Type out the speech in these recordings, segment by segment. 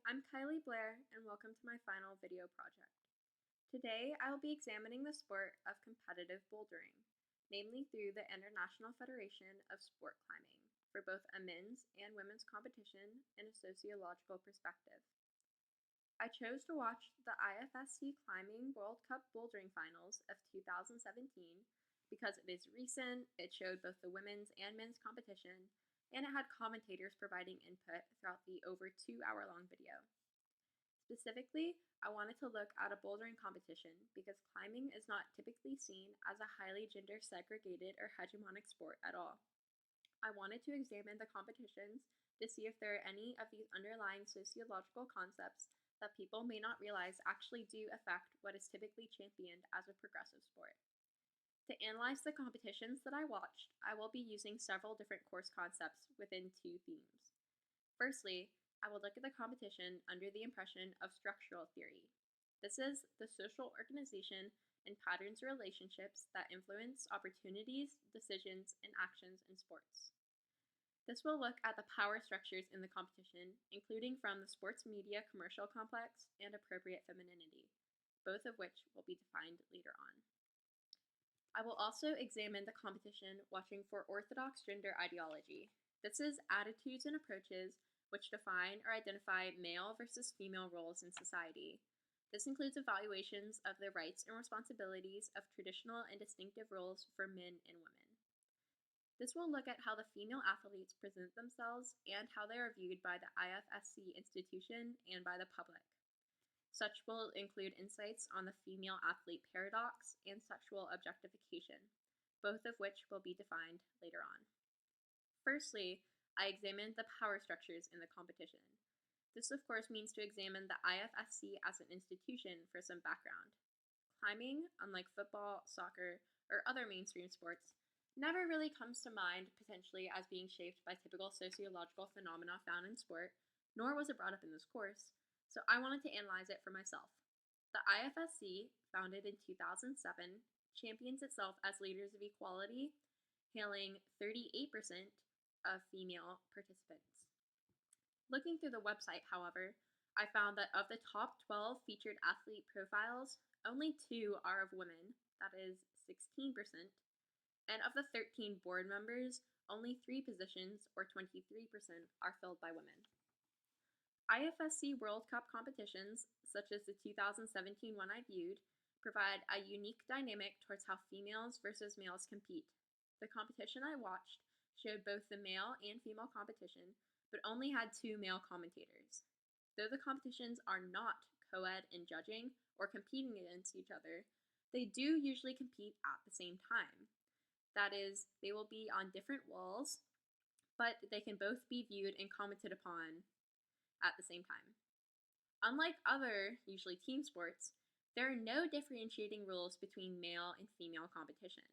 I'm Kylie Blair, and welcome to my final video project. Today, I will be examining the sport of competitive bouldering, namely through the International Federation of Sport Climbing, for both a men's and women's competition in a sociological perspective. I chose to watch the IFSC Climbing World Cup Bouldering Finals of 2017 because it is recent, it showed both the women's and men's competition, and it had commentators providing input throughout the over 2-hour-long video. Specifically, I wanted to look at a bouldering competition because climbing is not typically seen as a highly gender segregated or hegemonic sport at all. I wanted to examine the competitions to see if there are any of these underlying sociological concepts that people may not realize actually do affect what is typically championed as a progressive sport. To analyze the competitions that I watched, I will be using several different course concepts within 2 themes. Firstly, I will look at the competition under the impression of structural theory. This is the social organization and patterns of relationships that influence opportunities, decisions, and actions in sports. This will look at the power structures in the competition, including from the sports media commercial complex and appropriate femininity, both of which will be defined later on. I will also examine the competition watching for orthodox gender ideology. This is attitudes and approaches which define or identify male versus female roles in society. This includes evaluations of the rights and responsibilities of traditional and distinctive roles for men and women. This will look at how the female athletes present themselves and how they are viewed by the IFSC institution and by the public. Such will include insights on the female athlete paradox and sexual objectification, both of which will be defined later on. Firstly, I examined the power structures in the competition. This, of course, means to examine the IFSC as an institution for some background. Climbing, unlike football, soccer, or other mainstream sports, never really comes to mind potentially as being shaped by typical sociological phenomena found in sport, nor was it brought up in this course, so I wanted to analyze it for myself. The IFSC, founded in 2007, champions itself as leaders of equality, hailing 38% of female participants. Looking through the website, however, I found that of the top 12 featured athlete profiles, only 2 are of women, that is 16%, and of the 13 board members, only 3 positions, or 23%, are filled by women. IFSC World Cup competitions, such as the 2017 one I viewed, provide a unique dynamic towards how females versus males compete. The competition I watched showed both the male and female competition, but only had 2 male commentators. Though the competitions are not co-ed in judging or competing against each other, they do usually compete at the same time. That is, they will be on different walls, but they can both be viewed and commented upon at the same time. Unlike other, usually team sports, there are no differentiating rules between male and female competition.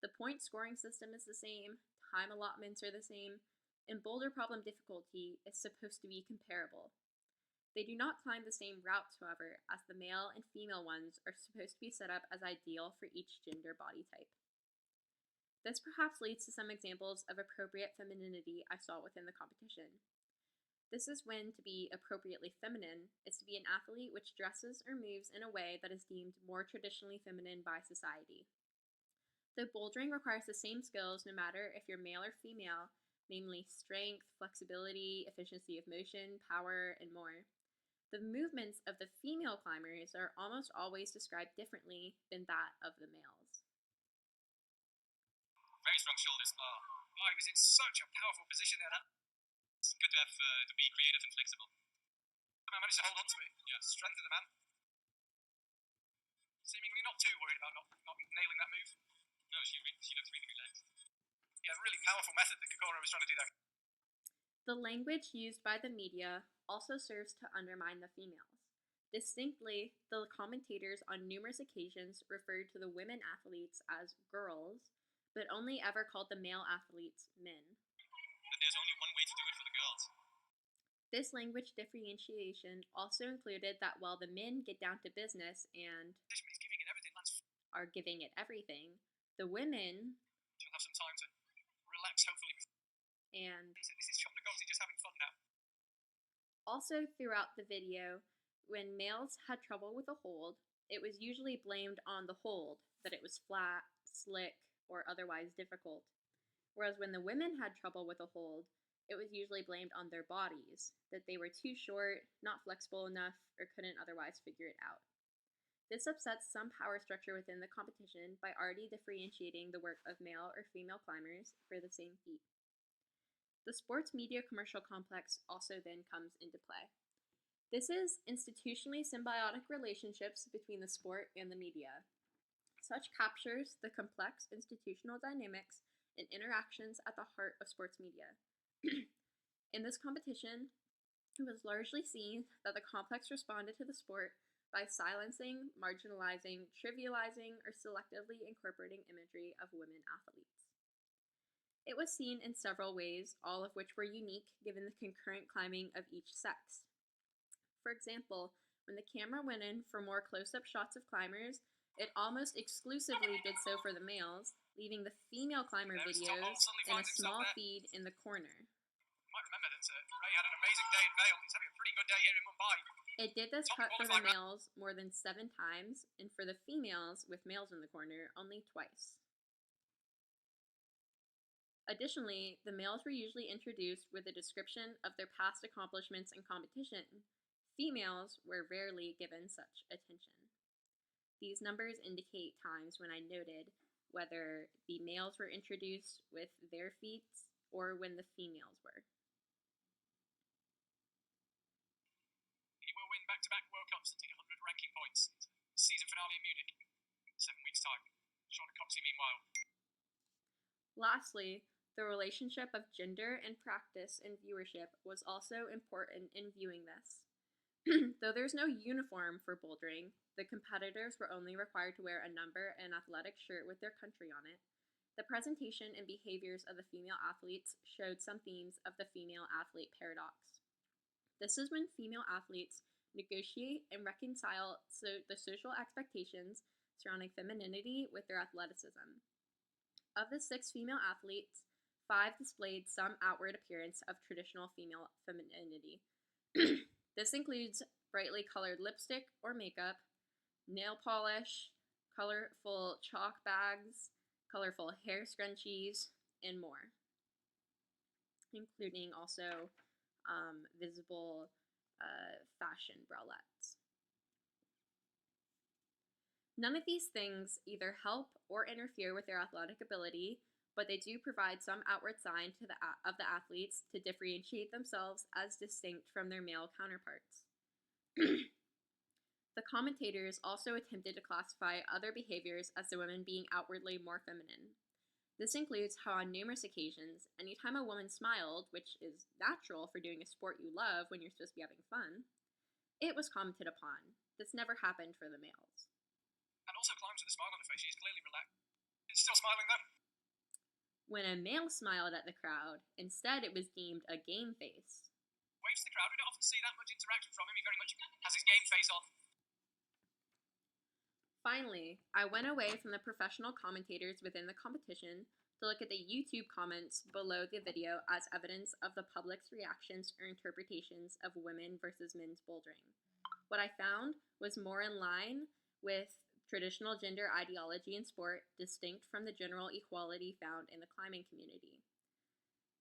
The point scoring system is the same, time allotments are the same, and boulder problem difficulty is supposed to be comparable. They do not climb the same routes, however, as the male and female ones are supposed to be set up as ideal for each gender body type. This perhaps leads to some examples of appropriate femininity I saw within the competition. This is when to be appropriately feminine is to be an athlete which dresses or moves in a way that is deemed more traditionally feminine by society. Though bouldering requires the same skills no matter if you're male or female, namely strength, flexibility, efficiency of motion, power, and more, the movements of the female climbers are almost always described differently than that of the males. Very strong shoulders. He was in such a powerful position there. It's good to have to be creative and flexible. I managed to hold on to it. Yeah, strength of the man. Seemingly not too worried about not nailing that move. No, she looks really relaxed. Yeah, really powerful method that Kokoro was trying to do there. The language used by the media also serves to undermine the females. Distinctly, the commentators on numerous occasions referred to the women athletes as girls, but only ever called the male athletes men. But there's only one way to do it for the girls. This language differentiation also included that while the men get down to business and are giving it everything, the women she'll have some time to relax, hopefully. And this is Chopnagotti just having fun now. Also, throughout the video, when males had trouble with a hold, it was usually blamed on the hold, that it was flat, slick, or otherwise difficult. Whereas when the women had trouble with a hold, it was usually blamed on their bodies, that they were too short, not flexible enough, or couldn't otherwise figure it out. This upsets some power structure within the competition by already differentiating the work of male or female climbers for the same feat. The sports media commercial complex also then comes into play. This is institutionally symbiotic relationships between the sport and the media. Such captures the complex institutional dynamics and interactions at the heart of sports media. In this competition, it was largely seen that the complex responded to the sport by silencing, marginalizing, trivializing, or selectively incorporating imagery of women athletes. It was seen in several ways, all of which were unique given the concurrent climbing of each sex. For example, when the camera went in for more close-up shots of climbers, it almost exclusively did so for the males, leaving the female climber videos in a small feed in the corner. You might remember that Ray had an amazing day in Vail. He's having a pretty good day here in Mumbai. It did this cut for the males more than 7 times, and for the females, with males in the corner, only twice. Additionally, the males were usually introduced with a description of their past accomplishments in competition. Females were rarely given such attention. These numbers indicate times when I noted whether the males were introduced with their feats or when the females were. He will win back-to-back World Cups and take 100 ranking points. Season finale in Munich in 7 weeks' time. Sean Coxey, meanwhile. Lastly, the relationship of gender and practice and viewership was also important in viewing this. Though there's no uniform for bouldering, the competitors were only required to wear a number and athletic shirt with their country on it. The presentation and behaviors of the female athletes showed some themes of the female athlete paradox. This is when female athletes negotiate and reconcile the social expectations surrounding femininity with their athleticism. Of the 6 female athletes, 5 displayed some outward appearance of traditional female femininity. This includes brightly colored lipstick or makeup, nail polish, colorful chalk bags, colorful hair scrunchies, and more, including also visible fashion bralettes. None of these things either help or interfere with their athletic ability, but they do provide some outward sign of the athletes to differentiate themselves as distinct from their male counterparts. The commentators also attempted to classify other behaviors as the women being outwardly more feminine. This includes how on numerous occasions, anytime a woman smiled, which is natural for doing a sport you love when you're supposed to be having fun, it was commented upon. This never happened for the males. And also climbs with a smile on her face. She's clearly relaxed. It's still smiling though. When a male smiled at the crowd, instead it was deemed a game face. Waves to the crowd. We don't often see that much interaction from him. He very much has his game face on. Finally, I went away from the professional commentators within the competition to look at the YouTube comments below the video as evidence of the public's reactions or interpretations of women versus men's bouldering. What I found was more in line with traditional gender ideology in sport, distinct from the general equality found in the climbing community.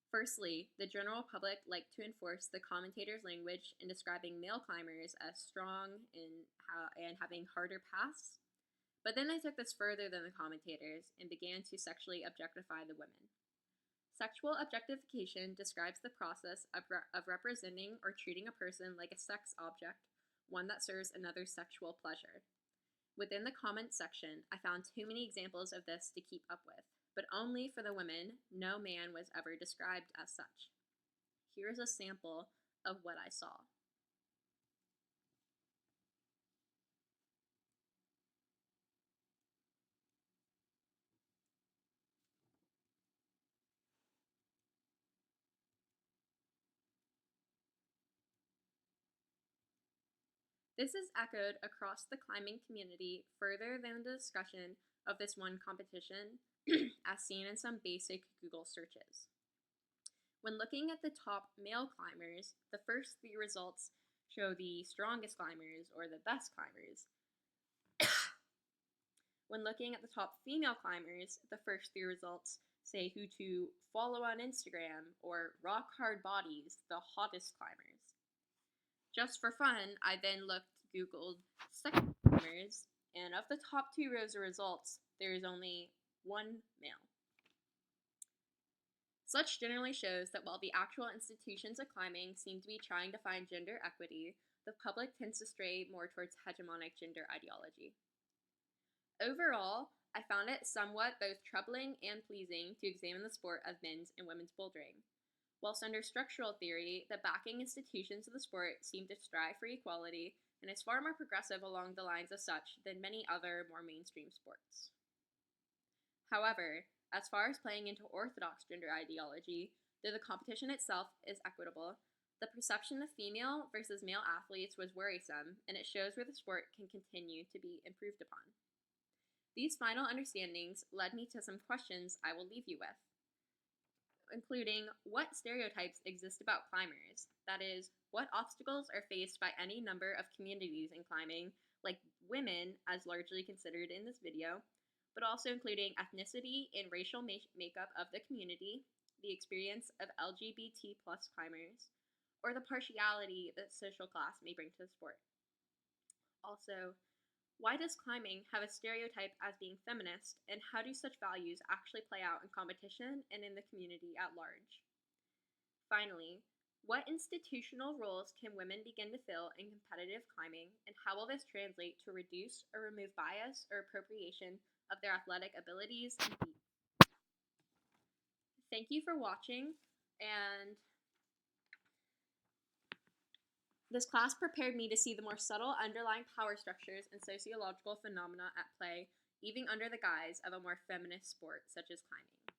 Firstly, the general public liked to enforce the commentator's language in describing male climbers as strong and having harder paths, but then they took this further than the commentators and began to sexually objectify the women. Sexual objectification describes the process of representing or treating a person like a sex object, one that serves another's sexual pleasure. Within the comments section, I found too many examples of this to keep up with, but only for the women. No man was ever described as such. Here is a sample of what I saw. This is echoed across the climbing community further than the discussion of this one competition, as seen in some basic Google searches. When looking at the top male climbers, the first 3 results show the strongest climbers or the best climbers. When looking at the top female climbers, the first 3 results say who to follow on Instagram or rock hard bodies, the hottest climbers. Just for fun, I then Googled second climbers, and of the top 2 rows of results, there is only 1 male. Such generally shows that while the actual institutions of climbing seem to be trying to find gender equity, the public tends to stray more towards hegemonic gender ideology. Overall, I found it somewhat both troubling and pleasing to examine the sport of men's and women's bouldering. Whilst under structural theory, the backing institutions of the sport seem to strive for equality and is far more progressive along the lines of such than many other more mainstream sports. However, as far as playing into orthodox gender ideology, though the competition itself is equitable, the perception of female versus male athletes was worrisome, and it shows where the sport can continue to be improved upon. These final understandings led me to some questions I will leave you with, including what stereotypes exist about climbers, that is, what obstacles are faced by any number of communities in climbing, like women as largely considered in this video, but also including ethnicity and racial makeup of the community, the experience of LGBT plus climbers, or the partiality that social class may bring to the sport. Also, why does climbing have a stereotype as being feminist, and how do such values actually play out in competition and in the community at large? Finally, what institutional roles can women begin to fill in competitive climbing, and how will this translate to reduce or remove bias or appropriation of their athletic abilities and feat? Thank you for watching, and this class prepared me to see the more subtle underlying power structures and sociological phenomena at play, even under the guise of a more feminist sport such as climbing.